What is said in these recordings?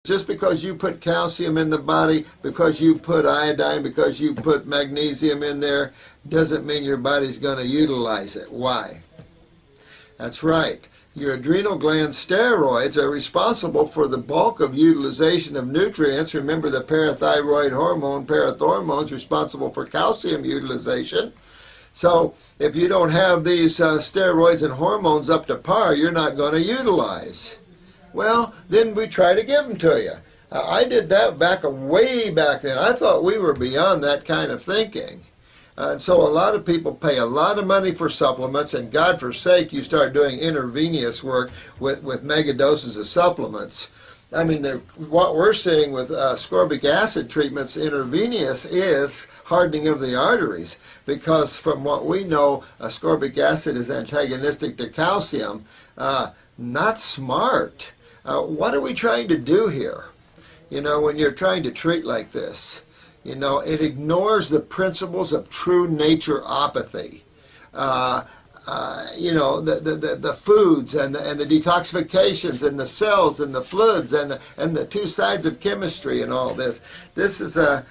Just because you put calcium in the body, because you put iodine, because you put magnesium in there, doesn't mean your body's going to utilize it. Why? That's right. Your adrenal gland steroids are responsible for the bulk of utilization of nutrients. Remember, the parathyroid hormone, parathormone, is responsible for calcium utilization. So if you don't have these steroids and hormones up to par, you're not going to utilize. Well, then we try to give them to you. I did that way back then. I thought we were beyond that kind of thinking. And so a lot of people pay a lot of money for supplements, and God forsake you start doing intravenous work with mega doses of supplements. I mean, what we're seeing with ascorbic acid treatments intravenous is hardening of the arteries, because from what we know, ascorbic acid is antagonistic to calcium. Not smart. What are we trying to do here? You know, when you're trying to treat like this, you know, it ignores the principles of true naturopathy. You know, the foods and the detoxifications and the cells and the fluids and the two sides of chemistry and all this. This is a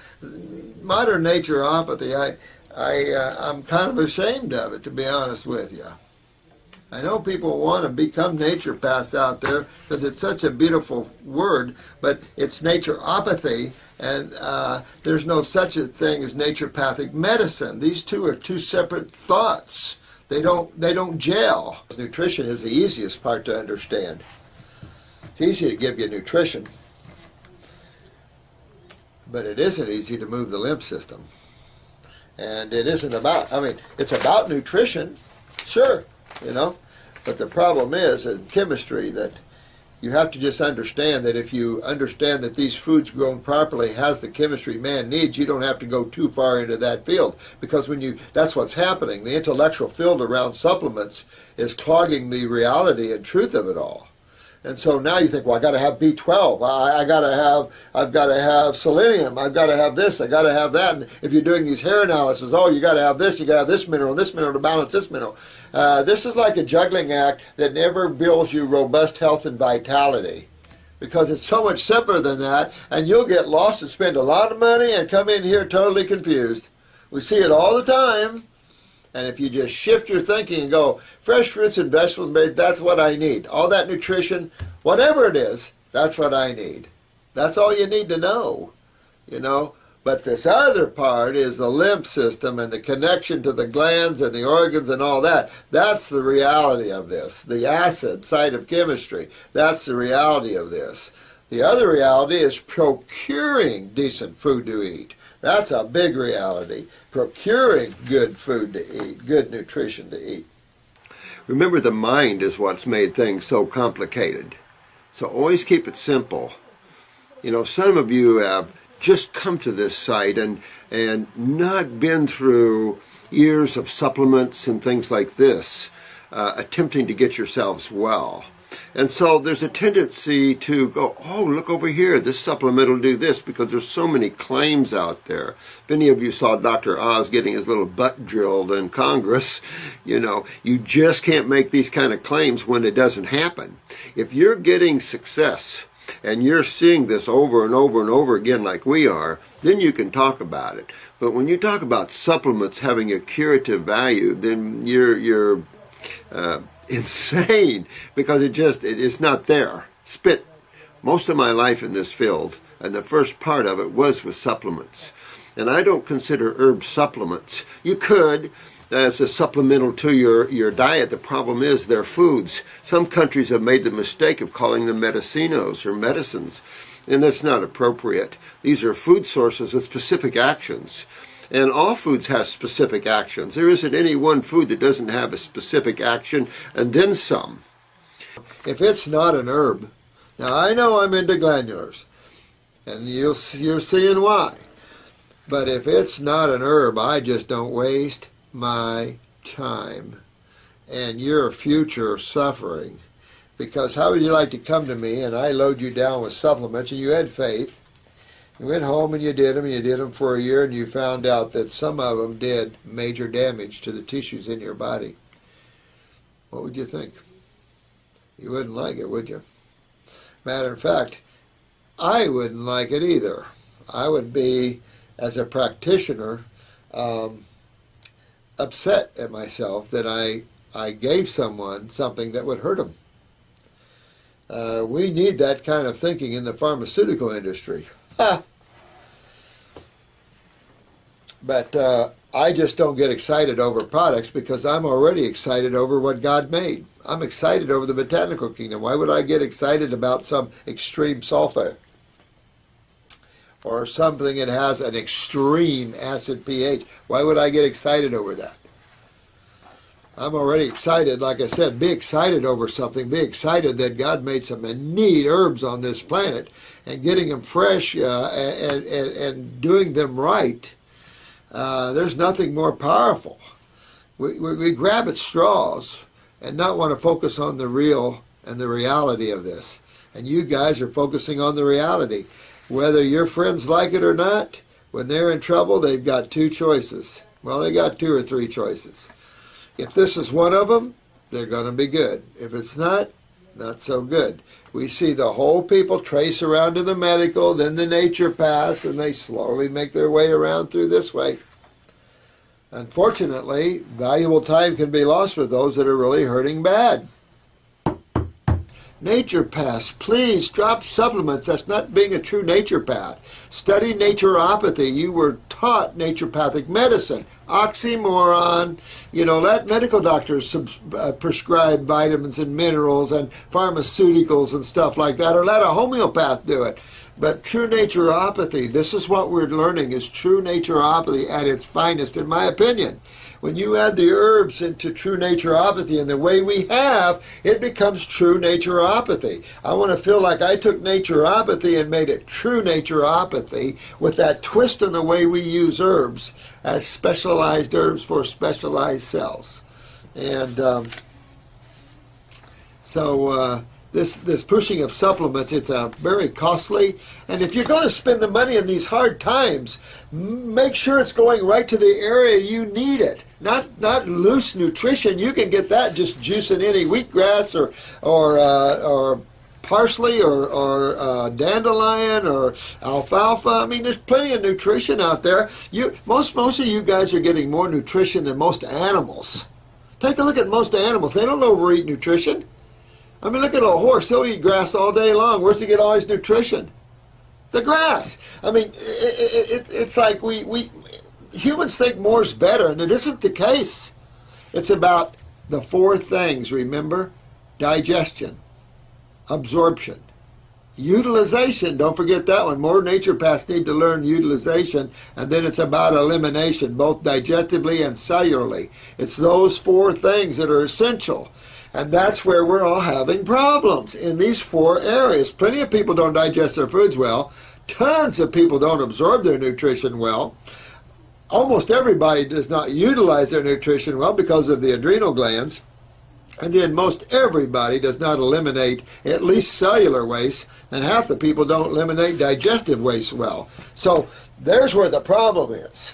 modern naturopathy. I'm kind of ashamed of it, to be honest with you. I know people want to become naturopaths out there because it's such a beautiful word, but it's naturopathy, and there's no such a thing as naturopathic medicine. These two are two separate thoughts. They don't gel. Nutrition is the easiest part to understand. It's easy to give you nutrition, but it isn't easy to move the lymph system. And it isn't about, I mean, it's about nutrition, sure, you know. But the problem is in chemistry that you have to just understand that if you understand that these foods grown properly has the chemistry man needs, you don't have to go too far into that field. Because that's what's happening. The intellectual field around supplements is clogging the reality and truth of it all. And so now you think, well, I got to have B12. I've got to have selenium. I've got to have this. I got to have that. And if you're doing these hair analysis, oh, you got to have this. You got to have this mineral to balance this mineral. This is like a juggling act that never builds you robust health and vitality, because it's so much simpler than that, and you'll get lost and spend a lot of money and come in here totally confused. We see it all the time. And if you just shift your thinking and go, fresh fruits and vegetables, that's what I need. All that nutrition, whatever it is, that's what I need. That's all you need to know, you know. But this other part is the lymph system and the connection to the glands and the organs and all that. That's the reality of this. The acid side of chemistry, that's the reality of this. The other reality is procuring decent food to eat. That's a big reality. Procuring good food to eat, good nutrition to eat. Remember, the mind is what's made things so complicated. So always keep it simple. You know, some of you have just come to this site and not been through years of supplements and things like this, attempting to get yourselves well. And so there's a tendency to go, oh, look over here, this supplement will do this, because there's so many claims out there. If any of you saw Dr. Oz getting his little butt drilled in Congress, you know, you just can't make these kind of claims when it doesn't happen. If you're getting success and you're seeing this over and over and over again like we are, then you can talk about it. But when you talk about supplements having a curative value, then you're insane, because it's not there. Spent most of my life in this field, and the first part of it was with supplements. And I don't consider herb supplements. You could, as a supplemental to your diet. The problem is they're foods. Some countries have made the mistake of calling them medicinos or medicines, and that's not appropriate. These are food sources with specific actions. And all foods have specific actions. There isn't any one food that doesn't have a specific action, and then some. If it's not an herb, now I know I'm into glandulars, and you're seeing why. But if it's not an herb, I just don't waste my time and your future suffering. Because how would you like to come to me and I load you down with supplements and you had faith? You went home and you did them for a year, and you found out that some of them did major damage to the tissues in your body. What would you think? You wouldn't like it, would you? Matter of fact, I wouldn't like it either. I would be, as a practitioner, upset at myself that I gave someone something that would hurt them. We need that kind of thinking in the pharmaceutical industry. But I just don't get excited over products because I'm already excited over what God made. I'm excited over the botanical kingdom. Why would I get excited about some extreme sulfur? Or something that has an extreme acid pH? Why would I get excited over that? I'm already excited. Like I said, be excited over something. Be excited that God made some neat herbs on this planet, and getting them fresh and doing them right. There's nothing more powerful. We grab at straws and not want to focus on the real and the reality of this. And you guys are focusing on the reality. Whether your friends like it or not, when they're in trouble, they've got two choices. Well, they got two or three choices. If this is one of them, they're going to be good. If it's not, not so good. We see the whole people trace around to the medical, then the naturopaths, and they slowly make their way around through this way. Unfortunately, valuable time can be lost with those that are really hurting bad. Naturopaths, please drop supplements. That's not being a true naturopath. Study naturopathy. You were taught naturopathic medicine. Oxymoron. You know, let medical doctors prescribe vitamins and minerals and pharmaceuticals and stuff like that, or let a homeopath do it. But true naturopathy, this is what we're learning, is true naturopathy at its finest, in my opinion. When you add the herbs into true naturopathy in the way we have, it becomes true naturopathy. I want to feel like I took naturopathy and made it true naturopathy with that twist in the way we use herbs as specialized herbs for specialized cells. And this pushing of supplements, it's very costly. And if you're going to spend the money in these hard times, make sure it's going right to the area you need it. Not loose nutrition. You can get that just juicing any wheatgrass or parsley or dandelion or alfalfa. I mean, there's plenty of nutrition out there. Most of you guys are getting more nutrition than most animals. Take a look at most animals. They don't overeat nutrition. I mean, look at a horse. He'll eat grass all day long. Where's he get all his nutrition? The grass. I mean, it's like we humans think more's better, and it isn't the case. It's about the four things, remember? Digestion, absorption, utilization. Don't forget that one. More naturopaths need to learn utilization, and then it's about elimination, both digestively and cellularly. It's those four things that are essential. And that's where we're all having problems, in these four areas. Plenty of people don't digest their foods well. Tons of people don't absorb their nutrition well. Almost everybody does not utilize their nutrition well because of the adrenal glands. And then most everybody does not eliminate at least cellular waste, and half the people don't eliminate digestive waste well. So there's where the problem is.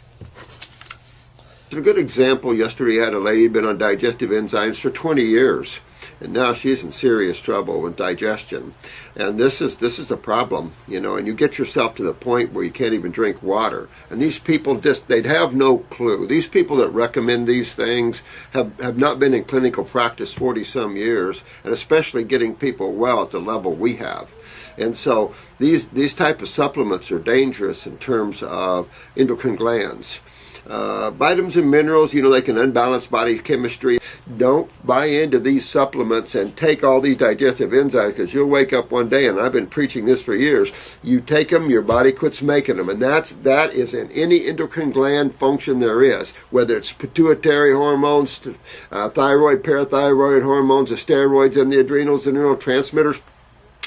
A good example, yesterday I had a lady been on digestive enzymes for 20 years, and now she's in serious trouble with digestion. And this is the problem, you know, and you get yourself to the point where you can't even drink water. And these people they'd have no clue. These people that recommend these things have not been in clinical practice 40-some years, and especially getting people well at the level we have. And so these type of supplements are dangerous in terms of endocrine glands. Vitamins and minerals, you know, they can unbalance body chemistry. Don't buy into these supplements and take all these digestive enzymes, because you'll wake up one day, and I've been preaching this for years, you take them, your body quits making them. And that is in any endocrine gland function there is, whether it's pituitary hormones, thyroid, parathyroid hormones, the steroids in the adrenals, the neurotransmitters.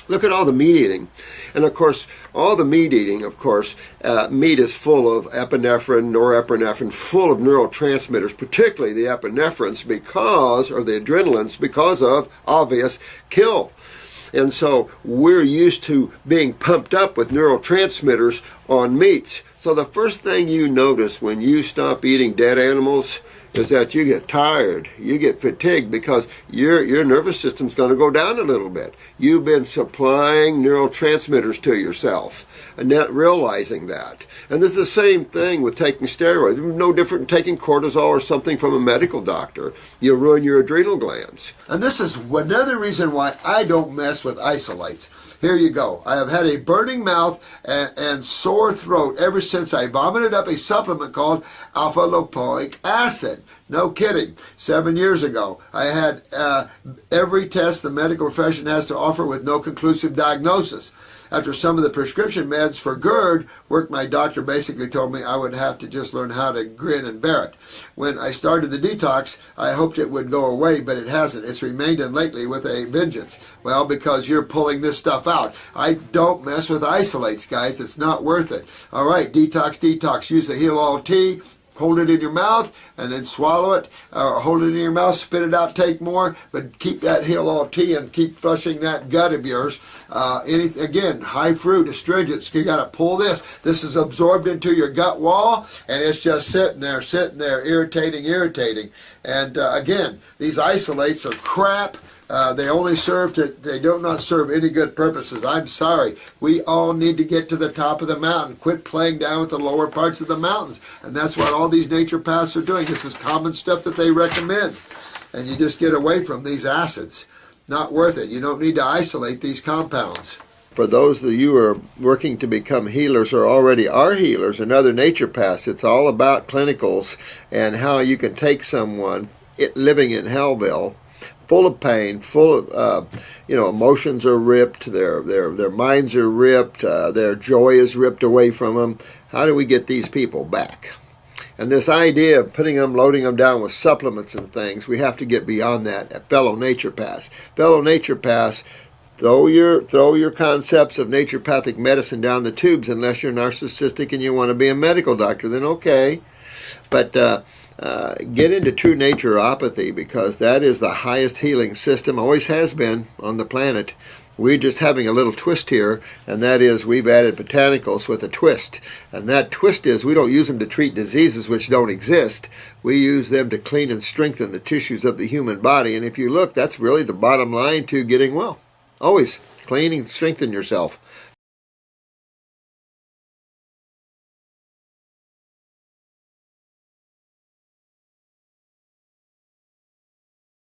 Look at all the meat eating. And of course, all the meat eating, of course, meat is full of epinephrine, norepinephrine, full of neurotransmitters, particularly the epinephrines or the adrenalins, because of obvious kill. And so we're used to being pumped up with neurotransmitters on meats. So the first thing you notice when you stop eating dead animals is that you get tired, you get fatigued because your nervous system's going to go down a little bit. You've been supplying neurotransmitters to yourself and not realizing that. And it's the same thing with taking steroids. No different than taking cortisol or something from a medical doctor. You'll ruin your adrenal glands. And this is another reason why I don't mess with isolates. Here you go. I have had a burning mouth and sore throat ever since I vomited up a supplement called alpha-lipoic acid. No kidding. 7 years ago, I had every test the medical profession has to offer with no conclusive diagnosis. After some of the prescription meds for GERD worked, my doctor basically told me I would have to just learn how to grin and bear it. When I started the detox, I hoped it would go away, but it hasn't. It's remained in lately with a vengeance. Well, because you're pulling this stuff out. I don't mess with isolates, guys. It's not worth it. All right, detox, detox. Use the Heal All tea. Hold it in your mouth and then swallow it, or hold it in your mouth, spit it out, take more, but keep that Heal All tea and keep flushing that gut of yours. Again, high fruit, astringents, you got to pull this. This is absorbed into your gut wall, and it's just sitting there, irritating. And again, these isolates are crap. They only serve they do not serve any good purposes. I'm sorry. We all need to get to the top of the mountain. Quit playing down with the lower parts of the mountains. And that's what all these naturopaths are doing. This is common stuff that they recommend. And you just get away from these acids. Not worth it. You don't need to isolate these compounds. For those of you who are working to become healers or already are healers and other naturopaths, it's all about clinicals and how you can take someone living in Hellville, full of pain, full of, emotions are ripped, their minds are ripped, their joy is ripped away from them. How do we get these people back? And this idea of loading them down with supplements and things, we have to get beyond that. Fellow naturopaths. Throw your concepts of naturopathic medicine down the tubes unless you're narcissistic and you want to be a medical doctor, then okay. But get into true naturopathy, because that is the highest healing system, always has been on the planet. We're just having a little twist here, and that is we've added botanicals with a twist. And that twist is we don't use them to treat diseases which don't exist. We use them to clean and strengthen the tissues of the human body. And if you look, that's really the bottom line to getting well. Always clean and strengthen yourself.